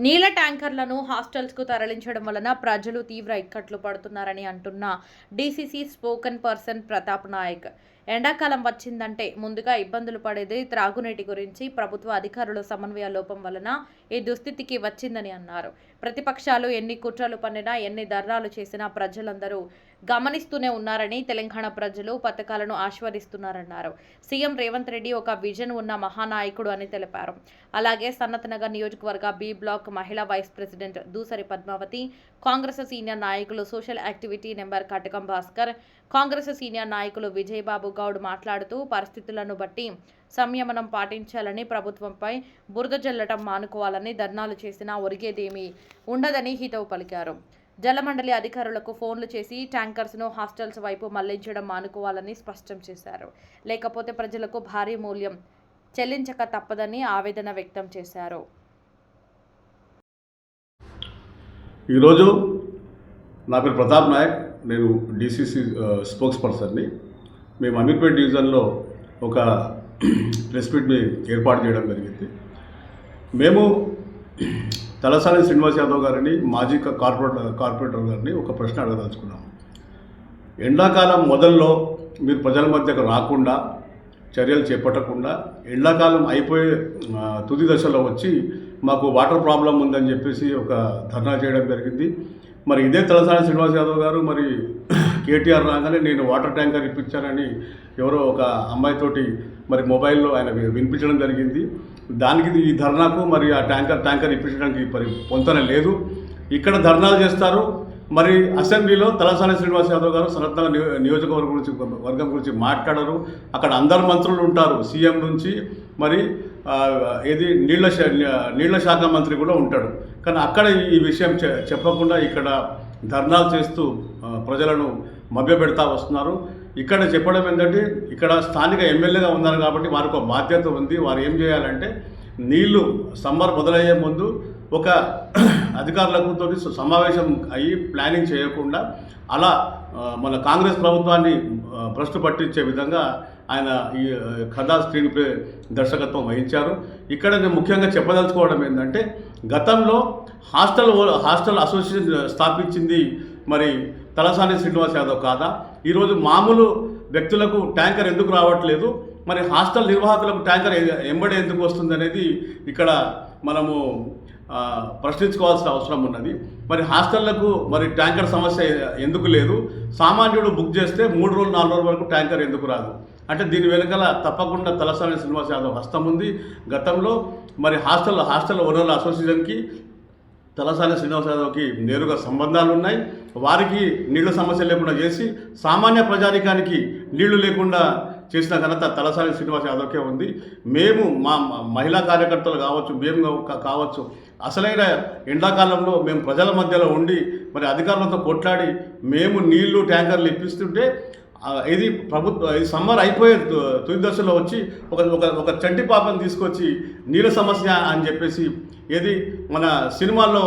నీళ్ల ట్యాంకర్లను హాస్టల్స్కు తరలించడం వలన ప్రజలు తీవ్ర ఇక్కట్లు పడుతున్నారని అంటున్న DCC spoken person Pratap Naik. ఎండాకాలం వచ్చిందంటే ముందుగా ఇబ్బందులు పడేది త్రాగునీటి గురించి. ప్రభుత్వ అధికారుల సమన్వయ లోపం వలన ఈ దుస్థితికి వచ్చిందని అన్నారు. ప్రతిపక్షాలు ఎన్ని కుట్రలు పన్నినా, ఎన్ని ధర్నాలు చేసినా ప్రజలందరూ గమనిస్తూనే ఉన్నారని, తెలంగాణ ప్రజలు పథకాలను ఆస్వాదిస్తున్నారన్నారు. సీఎం రేవంత్ రెడ్డి ఒక విజన్ ఉన్న మహానాయకుడు అని తెలిపారు. అలాగే సనత్ నగర్ నియోజకవర్గ బి బ్లాక్ మహిళా vice president Dusari Padmavathi, Congress senior నాయకులు social activity member Katakam Bhaskar, Congress senior నాయకులు విజయబాబు గౌడ్ మాట్లాడుతూ పరిస్థితులను బట్టి సంయమనం పాటించాలని, ప్రభుత్వంపై బురద జల్లటం మానుకోవాలని, ధర్నాలు చేసినా ఒరిగేదేమీ ఉండదని హితవు పలికారు. జలమండలి అధికారులకు ఫోన్లు చేసి ట్యాంకర్స్ను హాస్టల్స్ వైపు మళ్లించడం మానుకోవాలని స్పష్టం చేశారు. లేకపోతే ప్రజలకు భారీ మూల్యం చెల్లించక తప్పదని ఆవేదన వ్యక్తం చేశారు. ఈరోజు నా పేరు ప్రతాప్ నాయక్, నేను డీసీసీ స్పోక్స్ పర్సన్ని. మేము అమీర్పేట డివిజన్లో ఒక ప్రెస్ మీట్ని ఏర్పాటు చేయడం జరిగింది. మేము తలసాని శ్రీనివాస్ యాదవ్ గారిని, మాజీ కార్పొరేటర్ గారిని ఒక ప్రశ్న అడగదలుచుకున్నాము. ఎండాకాలం మొదల్లో మీరు ప్రజల మధ్యకు రాకుండా, చర్యలు చేపట్టకుండా, ఎండాకాలం అయిపోయే తుది దశలో వచ్చి మాకు వాటర్ ప్రాబ్లం ఉందని చెప్పేసి ఒక ధర్నా చేయడం జరిగింది. మరి ఇదే తలసాని శ్రీనివాస్ యాదవ్ గారు మరి కేటీఆర్ రాగానే నేను వాటర్ ట్యాంకర్ ఇప్పించానని ఎవరో ఒక అమ్మాయితోటి మరి మొబైల్లో ఆయన వినిపించడం జరిగింది. దానికి ఈ ధర్నాకు మరి ఆ ట్యాంకర్ ఇప్పించడానికి మరి పొంతన లేదు. ఇక్కడ ధర్నాలు చేస్తారు, మరి అసెంబ్లీలో తలసాని శ్రీనివాస్ యాదవ్ గారు సనత్ నగర్ వర్గం గురించి మాట్లాడరు. అక్కడ అందరు మంత్రులు ఉంటారు, సీఎం నుంచి మరి ఏది నీళ్ల శాఖ మంత్రి కూడా ఉంటాడు. కానీ అక్కడ ఈ విషయం చెప్పకుండా ఇక్కడ ధర్నాలు చేస్తూ ప్రజలను మభ్యపెడతా వస్తున్నారు. ఇక్కడ చెప్పడం ఏంటంటే, ఇక్కడ స్థానిక ఎమ్మెల్యేగా ఉన్నారు కాబట్టి వారికి ఒక బాధ్యత ఉంది. వారు ఏం చేయాలంటే, నీళ్లు సమ్మర్ మొదలయ్యే ముందు ఒక అధికారులతో సమావేశం అయ్యి ప్లానింగ్ చేయకుండా అలా మన కాంగ్రెస్ ప్రభుత్వాన్ని భ్రష్టు పట్టించే విధంగా ఆయన ఈ కథా స్క్రీన్ ప్లే దర్శకత్వం వహించారు. ఇక్కడ నేను ముఖ్యంగా చెప్పదలుచుకోవడం ఏంటంటే, గతంలో హాస్టల్ అసోసియేషన్ స్థాపించింది మరి తలసాని శ్రీనివాస్ యాదవ్ కాదా? ఈరోజు మామూలు వ్యక్తులకు ట్యాంకర్ ఎందుకు రావట్లేదు, మరి హాస్టల్ నిర్వాహకులకు ట్యాంకర్ ఎంబడే ఎందుకు వస్తుంది అనేది ఇక్కడ మనము ప్రశ్నించుకోవాల్సిన అవసరం ఉన్నది. మరి హాస్టళ్లకు మరి ట్యాంకర్ సమస్య ఎందుకు లేదు? సామాన్యుడు బుక్ చేస్తే 3 రోజులు 4 రోజుల వరకు ట్యాంకర్ ఎందుకు రాదు? అంటే దీని వెనుకల తప్పకుండా తలసాని శ్రీనివాస్ యాదవ్ హస్తం ఉంది. గతంలో మరి హాస్టల్ ఓనర్ల అసోసియేషన్కి తలసాని శ్రీనివాస్ యాదవ్కి నేరుగా సంబంధాలు ఉన్నాయి. వారికి నీళ్ల సమస్య లేకుండా చేసి సామాన్య ప్రజానికానికి నీళ్లు లేకుండా చేసిన ఘనత తలసాని శ్రీనివాస్ యాదవ్కే ఉంది. మేము మా మహిళా కార్యకర్తలు కావచ్చు, మేము కావచ్చు, అసలైన ఎండాకాలంలో మేము ప్రజల మధ్యలో ఉండి మరి అధికారులతో కొట్లాడి మేము నీళ్లు ట్యాంకర్లు ఇప్పిస్తుంటే ఇది ఇది సమ్మర్ అయిపోయే తుది దశలో వచ్చి ఒక చంటి పాపను తీసుకొచ్చి నీళ్ళ సమస్య అని చెప్పేసి ఏది మన సినిమాల్లో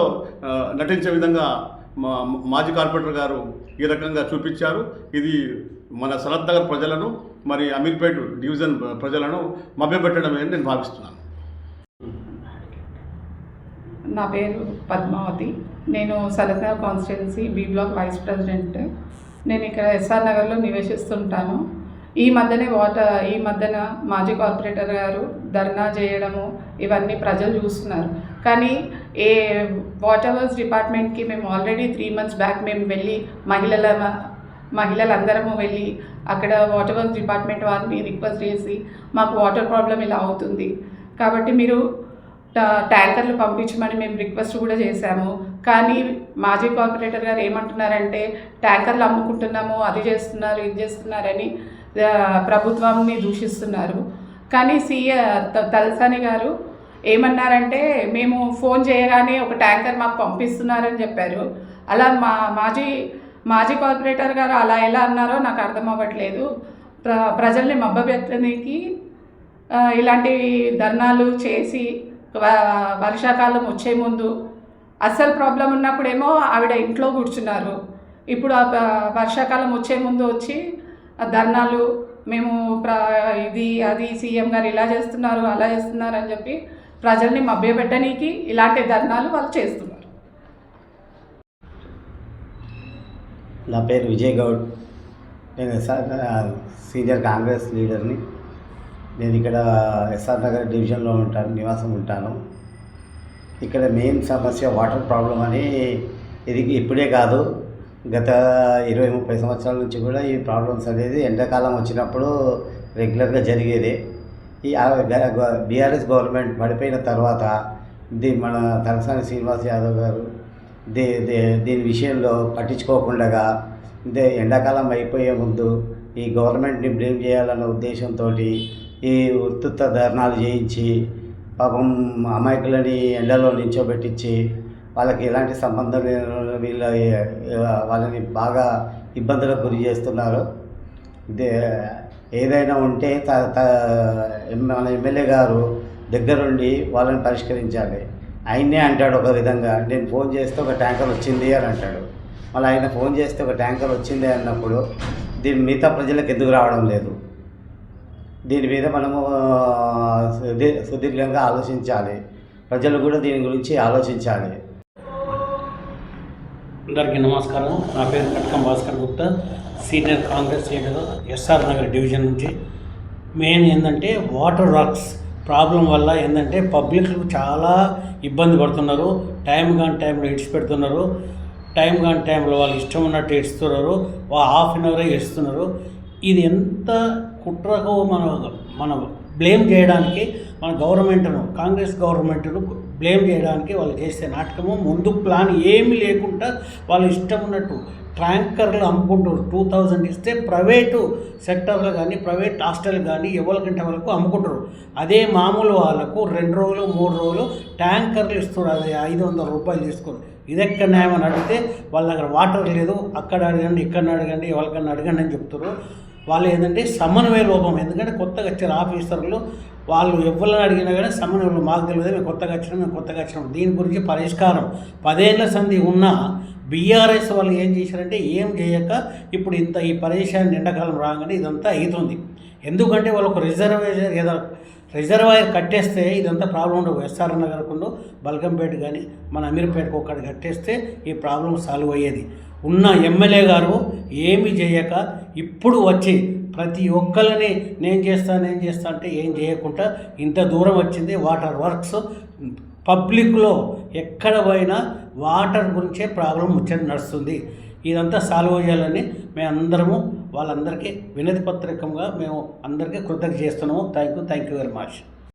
నటించే విధంగా మాజీ కార్పొరేటర్ గారు ఈ రకంగా చూపించారు. ఇది మన సనత్ నగర్ ప్రజలను మరి అమీర్పేట డివిజన్ ప్రజలను మభ్యపెట్టడమే అని నేను భావిస్తున్నాను. నా పేరు పద్మావతి, నేను Sanath Nagar constituency B block vice president. నేను ఇక్కడ ఎస్ఆర్ నగర్లో నివసిస్తుంటాను. ఈ మధ్యన మాజీ కార్పొరేటర్ గారు ధర్నా చేయడము ఇవన్నీ ప్రజలు చూస్తున్నారు. కానీ వాటర్ వర్క్స్ డిపార్ట్మెంట్కి మేము ఆల్రెడీ 3 months బ్యాక్ మేము వెళ్ళి మహిళలందరము వెళ్ళి అక్కడ వాటర్ వర్క్స్ డిపార్ట్మెంట్ వారిని రిక్వెస్ట్ చేసి మాకు వాటర్ ప్రాబ్లం ఇలా అవుతుంది కాబట్టి మీరు ట్యాంకర్లు పంపించమని మేము రిక్వెస్ట్ కూడా చేశాము. కానీ మాజీ కార్పొరేటర్ గారు ఏమంటున్నారంటే ట్యాంకర్లు అమ్ముకుంటున్నాము, అది చేస్తున్నారు, ఇది చేస్తున్నారని ప్రభుత్వాన్ని దూషిస్తున్నారు. కానీ తలసాని గారు ఏమన్నారంటే మేము ఫోన్ చేయగానే ఒక ట్యాంకర్ మాకు పంపిస్తున్నారని చెప్పారు. అలా మాజీ కార్పొరేటర్ గారు అలా ఎలా అన్నారో నాకు అర్థం అవ్వట్లేదు. ప్రజల్ని మభ్యపెట్టడానికి ఇలాంటి ధర్నాలు చేసి వర్షాకాలం వచ్చే ముందు అస్సలు ప్రాబ్లం ఉన్నప్పుడేమో ఆవిడ ఇంట్లో కూర్చున్నారు. ఇప్పుడు వర్షాకాలం వచ్చే ముందు వచ్చి ధర్నాలు మేము ఇది అది సీఎం గారు ఇలా చేస్తున్నారు అలా చేస్తున్నారు అని చెప్పి ప్రజల్ని మభ్యపెట్టడానికి ఇలాంటి ధర్నాలు వాళ్ళు చేస్తున్నారు. నా పేరు విజయ్ గౌడ్. నేను సీనియర్ కాంగ్రెస్ లీడర్ని. నేను ఇక్కడ ఎస్ఆర్ నగర్ డివిజన్లో నివాసం ఉంటాను. ఇక్కడ మెయిన్ సమస్య వాటర్ ప్రాబ్లం అని. ఇది ఇప్పుడే కాదు, గత 20-30 సంవత్సరాల నుంచి కూడా ఈ ప్రాబ్లమ్స్ అనేది ఎండాకాలం వచ్చినప్పుడు రెగ్యులర్గా జరిగేది. ఈ బీఆర్ఎస్ గవర్నమెంట్ పడిపోయిన తర్వాత మన తలసాని శ్రీనివాస్ యాదవ్ గారు దీని విషయంలో పట్టించుకోకుండా ఎండాకాలం అయిపోయే ముందు ఈ గవర్నమెంట్ని బ్లేమ్ చేయాలన్న ఉద్దేశంతో ఈ ఉత్తుత్త ధర్నాలు చేయించి పాపం అమాయకులని ఎండలో నించోబెట్టించి వాళ్ళకి ఎలాంటి సంబంధం వీళ్ళ వాళ్ళని బాగా ఇబ్బందులకు గురి చేస్తున్నారు. ఏదైనా ఉంటే మన ఎమ్మెల్యే గారు దగ్గరుండి వాళ్ళని పరిష్కరించాలి. ఆయన్నే అంటాడు ఒక విధంగా, నేను ఫోన్ చేస్తే ఒక ట్యాంకర్ వచ్చింది అని అంటాడు. మళ్ళీ ఆయన ఫోన్ చేస్తే ఒక ట్యాంకర్ వచ్చింది అన్నప్పుడు దీని మిగతా ప్రజలకు ఎందుకు రావడం లేదు? దీని మీద మనము సుదీర్ఘంగా ఆలోచించాలి. ప్రజలు కూడా దీని గురించి ఆలోచించాలి. అందరికీ నమస్కారం. నా పేరు Katkam Bhaskar Gupta, senior Congress leader, SR Nagar division నుంచి. మెయిన్ ఏంటంటే వాటర్ వర్క్స్ ప్రాబ్లం వల్ల ఏంటంటే పబ్లిక్ చాలా ఇబ్బంది పడుతున్నారు. టైం కాని టైంలో ఇడిచిపెడుతున్నారు. టైం కాని టైంలో వాళ్ళు ఇష్టం ఉన్నట్టు ఇస్తున్నారు. హాఫ్ అన్ అవరే ఇస్తున్నారు. ఇది ఎంత కుట్రకు మన బ్లేమ్ చేయడానికి, మన గవర్నమెంట్ను, కాంగ్రెస్ గవర్నమెంట్ను బ్లేమ్ చేయడానికి వాళ్ళు చేసే నాటకము. ముందు ప్లాన్ ఏమీ లేకుండా వాళ్ళు ఇష్టం ఉన్నట్టు ట్యాంకర్లు అమ్ముకుంటారు. 2000 ఇస్తే ప్రైవేటు సెక్టర్లు కానీ ప్రైవేట్ హాస్టల్ కానీ ఎవరికంటే వాళ్ళకు అమ్ముకుంటారు. అదే మామూలు వాళ్ళకు 2 రోజులు 3 రోజులు ట్యాంకర్లు ఇస్తారు. అది 500 రూపాయలు తీసుకోరు. ఇది ఎక్కడ న్యాయం అని అడిగితే వాళ్ళ దగ్గర వాటర్ లేదు, అక్కడ అడగండి, ఇక్కడ అడగండి, ఎవరికన్నా అడగండి అని చెప్తారు. వాళ్ళు ఏంటంటే సమన్వయ లోపం. ఎందుకంటే కొత్తగా వచ్చారు ఆఫీసర్లు, వాళ్ళు ఎవరిని అడిగినా కానీ సమన్వయం మాకు తెలియదు, మేము కొత్తగా వచ్చినాం. దీని గురించి పరిష్కారం 10 ఏళ్ల సంధి ఉన్న బీఆర్ఎస్ వాళ్ళు ఏం చేశారంటే ఏం చేయక ఇప్పుడు ఈ పరేషాన్ ఎండాకాలం రాగానే ఇదంతా అవుతుంది. ఎందుకంటే వాళ్ళకు రిజర్వాయర్ కట్టేస్తే ఇదంతా ప్రాబ్లం ఉండవు. ఎస్ఆర్ నగర్కుండా బల్కంపేట కానీ మన అమీర్పేటకు ఒక్కటి కట్టేస్తే ఈ ప్రాబ్లం సాల్వ్ అయ్యేది. ఉన్న ఎమ్మెల్యే గారు ఏమి చేయక ఇప్పుడు వచ్చి ప్రతి ఒక్కరిని నేను చేస్తా అంటే ఏం చేయకుండా ఇంత దూరం వచ్చింది. వాటర్ వర్క్స్ పబ్లిక్లో ఎక్కడ పోయినా వాటర్ గురించే ప్రాబ్లం ముచ్చట నడుస్తుంది. ఇదంతా సాల్వ్ చేయాలని మేమందరము వాళ్ళందరికీ వినతి పత్రికంగా మేము అందరికీ కృతజ్ఞత చేస్తున్నాము. Thank you very much.